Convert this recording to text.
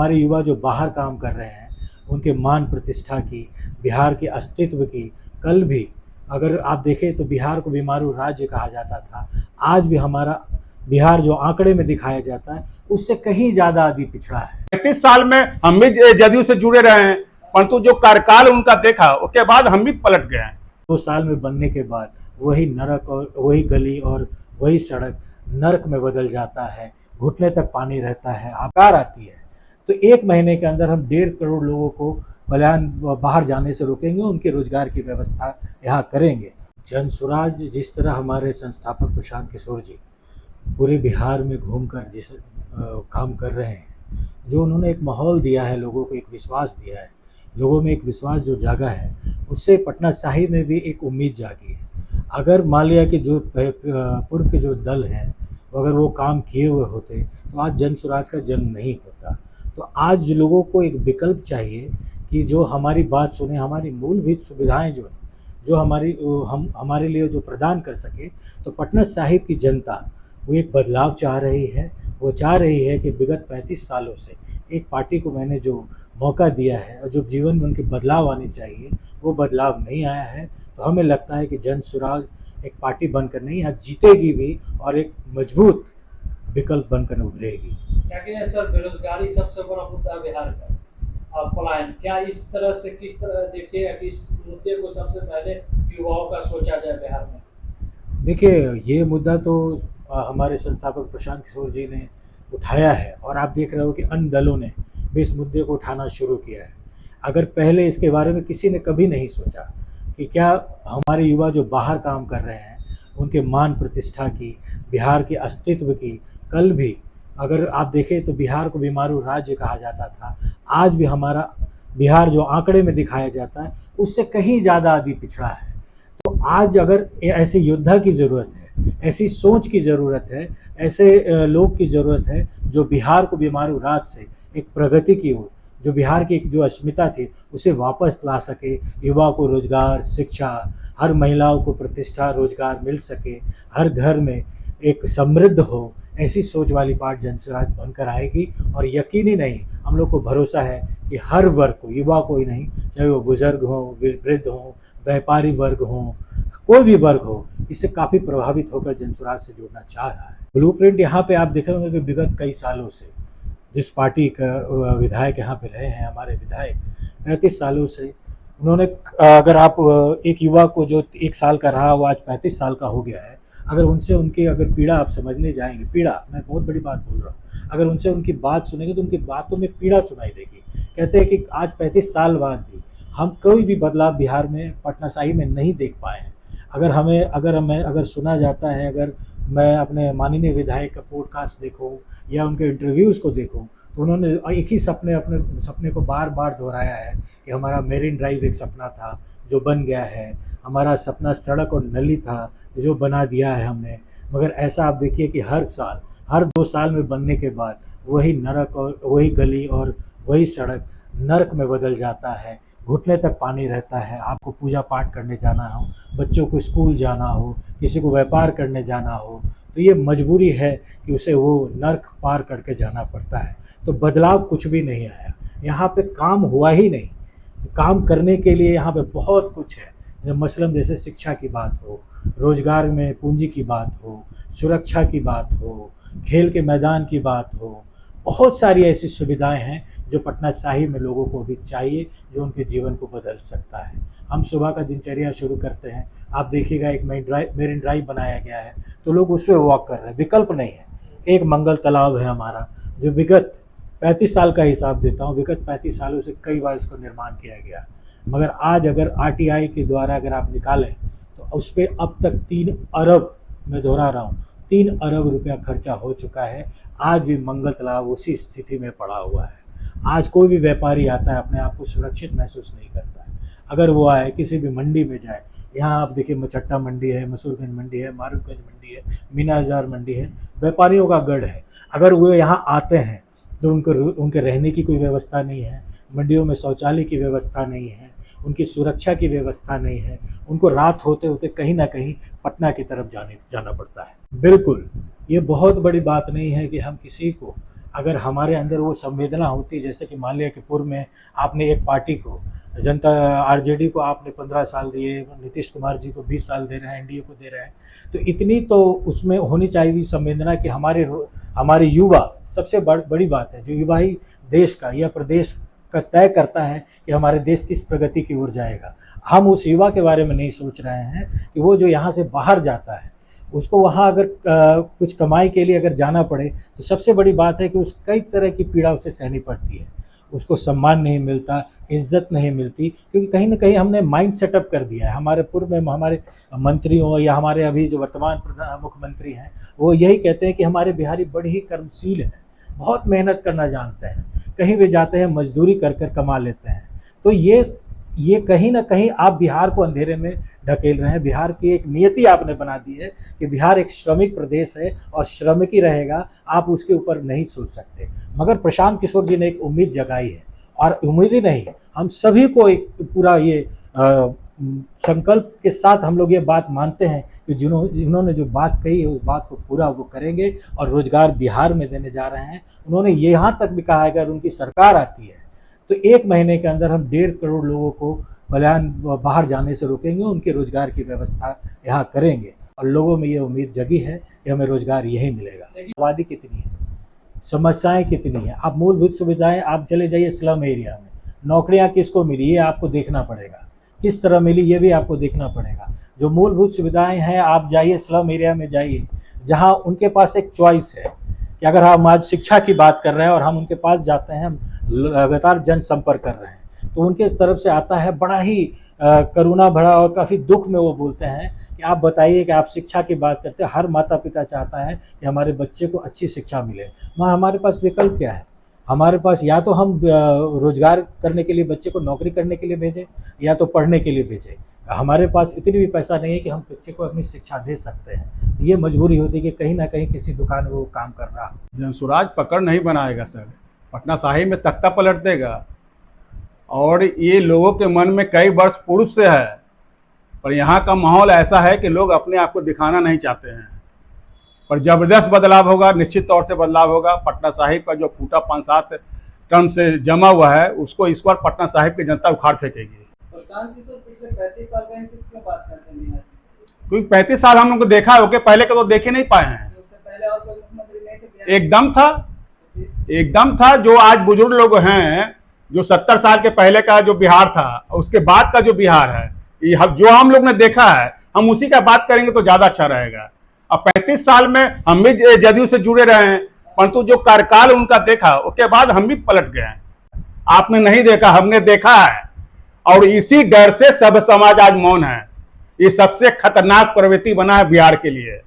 हमारे युवा जो बाहर काम कर रहे हैं, उनके मान प्रतिष्ठा की, बिहार के अस्तित्व की, कल भी अगर आप देखें तो बिहार को बीमारू राज्य कहा जाता था। आज भी हमारा बिहार जो आंकड़े में दिखाया जाता है, उससे कहीं ज़्यादा आगे पिछड़ा है। 35 साल में हम भी जदयू से जुड़े रहे हैं, परंतु जो कार्यकाल उनका देखा उसके बाद हम भी पलट गए हैं। 2 साल में बनने के बाद वही नरक और वही गली और वही सड़क नरक में बदल जाता है, घुटने तक पानी रहता है, आकार आती है। तो 1 महीने के अंदर हम 1.5 करोड़ लोगों को पलायन बाहर जाने से रोकेंगे, उनके रोजगार की व्यवस्था यहाँ करेंगे। जनसुराज जिस तरह हमारे संस्थापक प्रशांत किशोर जी पूरे बिहार में घूमकर जिस काम कर रहे हैं, जो उन्होंने एक माहौल दिया है, लोगों को एक विश्वास दिया है, लोगों में एक विश्वास जो जागा है, उससे पटना साहिब में भी एक उम्मीद जागी है। अगर मान लिया कि जो पूर्व के जो दल हैं, अगर वो काम किए हुए होते तो आज जनसुराज का जन्म नहीं होता। तो आज लोगों को एक विकल्प चाहिए कि जो हमारी बात सुने, हमारी मूलभूत सुविधाएं जो हैं, जो हमारे लिए जो प्रदान कर सके। तो पटना साहिब की जनता वो एक बदलाव चाह रही है। वो चाह रही है कि विगत 35 सालों से एक पार्टी को मैंने जो मौका दिया है और जो जीवन में उनके बदलाव आने चाहिए, वो बदलाव नहीं आया है। तो हमें लगता है कि जनसुराज एक पार्टी बनकर नहीं, आज जीतेगी भी और एक मजबूत विकल्प बनकर उभरेगी। क्या कहें सर, बेरोजगारी सबसे बड़ा मुद्दा है बिहार का और पलायन, क्या इस तरह से किस तरह देखिएगा कि इस मुद्दे को सबसे पहले युवाओं का सोचा जाए बिहार में? देखिए, ये मुद्दा तो हमारे संस्थापक प्रशांत किशोर जी ने उठाया है और आप देख रहे हो कि अन्य दलों ने भी इस मुद्दे को उठाना शुरू किया है। अगर पहले इसके बारे में किसी ने कभी नहीं सोचा कि क्या हमारे युवा जो बाहर काम कर रहे हैं, उनके मान प्रतिष्ठा की, बिहार के अस्तित्व की, कल भी अगर आप देखें तो बिहार को बीमारू राज्य कहा जाता था। आज भी हमारा बिहार जो आंकड़े में दिखाया जाता है, उससे कहीं ज़्यादा आगे पिछड़ा है। तो आज अगर ऐसे योद्धा की ज़रूरत है, ऐसी सोच की ज़रूरत है, ऐसे लोग की ज़रूरत है जो बिहार को बीमारू राज्य से एक प्रगति की ओर, जो बिहार की एक जो अस्मिता थी उसे वापस ला सके, युवा को रोजगार, शिक्षा, हर महिलाओं को प्रतिष्ठा, रोजगार मिल सके, हर घर में एक समृद्ध हो, ऐसी सोच वाली पार्टी जनसुराज बनकर आएगी। और यकीनी नहीं, हम लोग को भरोसा है कि हर वर्ग को, युवा को ही नहीं, चाहे वो बुजुर्ग हो, वृद्ध हो, व्यापारी वर्ग हो, कोई भी वर्ग हो, इससे काफ़ी प्रभावित होकर जनसुराज से जुड़ना चाह रहा है। ब्लूप्रिंट यहाँ पे आप देखेंगे कि विगत कई सालों से जिस पार्टी का विधायक यहाँ पे रहे हैं, हमारे विधायक 35 सालों से उन्होंने, अगर आप एक युवा को जो 1 साल का रहा वो आज 35 साल का हो गया है, अगर उनसे उनकी अगर पीड़ा आप समझने जाएंगे, पीड़ा, मैं बहुत बड़ी बात बोल रहा हूँ, अगर उनसे उनकी बात सुनेंगे तो उनकी बातों में पीड़ा सुनाई देगी। कहते हैं कि आज 35 साल बाद भी हम कोई भी बदलाव बिहार में, पटना साहिब में नहीं देख पाए हैं। अगर सुना जाता है, अगर मैं अपने माननीय विधायक का पॉडकास्ट देखूं या उनके इंटरव्यूज़ को देखूं, तो उन्होंने एक ही अपने सपने को बार बार दोहराया है कि हमारा मेरिन ड्राइव एक सपना था जो बन गया है, हमारा सपना सड़क और नली था जो बना दिया है हमने। मगर ऐसा आप देखिए कि हर साल, हर 2 साल में बनने के बाद वही नरक और वही गली और वही सड़क नरक में बदल जाता है, घुटने तक पानी रहता है। आपको पूजा पाठ करने जाना हो, बच्चों को स्कूल जाना हो, किसी को व्यापार करने जाना हो, तो ये मजबूरी है कि उसे वो नर्क पार करके जाना पड़ता है। तो बदलाव कुछ भी नहीं आया, यहाँ पे काम हुआ ही नहीं। काम करने के लिए यहाँ पे बहुत कुछ है, मसलन जैसे शिक्षा की बात हो, रोजगार में पूंजी की बात हो, सुरक्षा की बात हो, खेल के मैदान की बात हो, बहुत सारी ऐसी सुविधाएं हैं जो पटना साहिब में लोगों को भी चाहिए, जो उनके जीवन को बदल सकता है। हम सुबह का दिनचर्या शुरू करते हैं, आप देखिएगा एक मेरिन ड्राइव बनाया गया है तो लोग उस पर वॉक कर रहे हैं, विकल्प नहीं है। एक मंगल तालाब है हमारा, जो विगत 35 साल का हिसाब देता हूँ, विगत 35 सालों से कई बार इसको निर्माण किया गया, मगर आज अगर RTI के द्वारा अगर आप निकालें तो उस पर अब तक 3 अरब, मैं दोहरा रहा हूँ, 3 अरब रुपया खर्चा हो चुका है। आज भी मंगल तालाब उसी स्थिति में पड़ा हुआ है। आज कोई भी व्यापारी आता है, अपने आप को सुरक्षित महसूस नहीं करता है। अगर वो आए, किसी भी मंडी में जाए, यहाँ आप देखिए मचट्टा मंडी है, मसूरगंज मंडी है, मारूफगंज मंडी है, मीना हजार मंडी है, व्यापारियों का गढ़ है। अगर वो यहाँ आते हैं तो उनके रहने की कोई व्यवस्था नहीं है, मंडियों में शौचालय की व्यवस्था नहीं है, उनकी सुरक्षा की व्यवस्था नहीं है, उनको रात होते होते कहीं ना कहीं पटना की तरफ जाना पड़ता है। बिल्कुल, ये बहुत बड़ी बात नहीं है कि हम किसी को अगर हमारे अंदर वो संवेदना होती, जैसे कि मान लिया कि पूर्व में आपने एक पार्टी को, जनता आरजेडी को आपने 15 साल दिए, नीतीश कुमार जी को 20 साल दे रहे हैं, एनडीए को दे रहे हैं, तो इतनी तो उसमें होनी चाहिए संवेदना कि हमारे युवा, सबसे बड़ी बात है, जो युवा ही देश का या प्रदेश का तय करता है कि हमारे देश किस प्रगति की ओर जाएगा। हम उस युवा के बारे में नहीं सोच रहे हैं कि वो जो यहाँ से बाहर जाता है, उसको वहाँ अगर कुछ कमाई के लिए अगर जाना पड़े, तो सबसे बड़ी बात है कि उस कई तरह की पीड़ा उसे सहनी पड़ती है। उसको सम्मान नहीं मिलता, इज्जत नहीं मिलती, क्योंकि कहीं न कहीं हमने माइंड सेटअप कर दिया है। हमारे पूर्व में हमारे मंत्रियों या हमारे अभी जो वर्तमान मुख्यमंत्री हैं, वो यही कहते हैं कि हमारे बिहारी बड़े ही कर्मशील हैं, बहुत मेहनत करना जानते हैं, कहीं भी जाते हैं मजदूरी कर कर कमा लेते हैं। तो ये कहीं ना कहीं आप बिहार को अंधेरे में ढकेल रहे हैं। बिहार की एक नियति आपने बना दी है कि बिहार एक श्रमिक प्रदेश है और श्रमिक ही रहेगा, आप उसके ऊपर नहीं सोच सकते। मगर प्रशांत किशोर जी ने एक उम्मीद जगाई है, और उम्मीद ही नहीं, हम सभी को एक पूरा ये संकल्प के साथ हम लोग ये बात मानते हैं कि जिन्होंने जो बात कही है उस बात को पूरा वो करेंगे और रोजगार बिहार में देने जा रहे हैं। उन्होंने यहाँ तक भी कहा है अगर उनकी सरकार आती है तो 1 महीने के अंदर हम 1.5 करोड़ लोगों को पलायन बाहर जाने से रोकेंगे, उनके रोजगार की व्यवस्था यहाँ करेंगे, और लोगों में ये उम्मीद जगी है कि हमें रोजगार यही मिलेगा। आबादी कितनी है, समस्याएं कितनी हैं, आप मूलभूत सुविधाएं, आप चले जाइए स्लम एरिया में, नौकरियां किसको मिली ये आपको देखना पड़ेगा, किस तरह मिली ये भी आपको देखना पड़ेगा। जो मूलभूत सुविधाएं हैं, आप जाइए स्लम एरिया में जाइए, जहां उनके पास एक चॉइस है कि अगर हम आज शिक्षा की बात कर रहे हैं और हम उनके पास जाते हैं, हम लगातार जनसंपर्क कर रहे हैं, तो उनके तरफ से आता है बड़ा ही करुणा भरा और काफ़ी दुख में वो बोलते हैं कि आप बताइए कि आप शिक्षा की बात करते हैं, हर माता पिता चाहता है कि हमारे बच्चे को अच्छी शिक्षा मिले, मगर हमारे पास विकल्प क्या है? हमारे पास या तो हम रोजगार करने के लिए बच्चे को नौकरी करने के लिए भेजें, या तो पढ़ने के लिए भेजें। हमारे पास इतनी भी पैसा नहीं है कि हम बच्चे को अपनी शिक्षा दे सकते हैं। तो ये मजबूरी होती है कि कहीं ना कहीं किसी दुकान में वो काम कर रहा है। जनसुराज पकड़ नहीं बनाएगा सर, पटना साहिब में तख्ता पलट देगा। और ये लोगों के मन में कई वर्ष पूर्व से है, पर यहाँ का माहौल ऐसा है कि लोग अपने आप को दिखाना नहीं चाहते हैं। पर जबरदस्त बदलाव होगा, निश्चित तौर से बदलाव होगा। पटना साहिब का जो फूटा 5-7 टर्म से जमा हुआ है, उसको इस बार पटना साहिब की जनता उखाड़ फेंकेगी। प्रशांत किशोर पिछले 35 साल का इनसे क्यों बात करते हैं? क्योंकि 35 साल हम लोग को देखा है, ओके, पहले के तो देखे नहीं पाए हैं। उससे पहले और कोई मुख्यमंत्री नहीं थे? एकदम था। जो आज बुजुर्ग लोग हैं, जो 70 साल के पहले का जो बिहार था, उसके बाद का जो बिहार है, जो हम लोग ने देखा है, हम उसी का बात करेंगे तो ज्यादा अच्छा रहेगा। अब 35 साल में हम भी जदयू से जुड़े रहे हैं, परंतु जो कार्यकाल उनका देखा, उसके बाद हम भी पलट गए हैं। आपने नहीं देखा, हमने देखा है, और इसी डर से सब समाज आज मौन है। ये सबसे खतरनाक प्रवृत्ति बना है बिहार के लिए।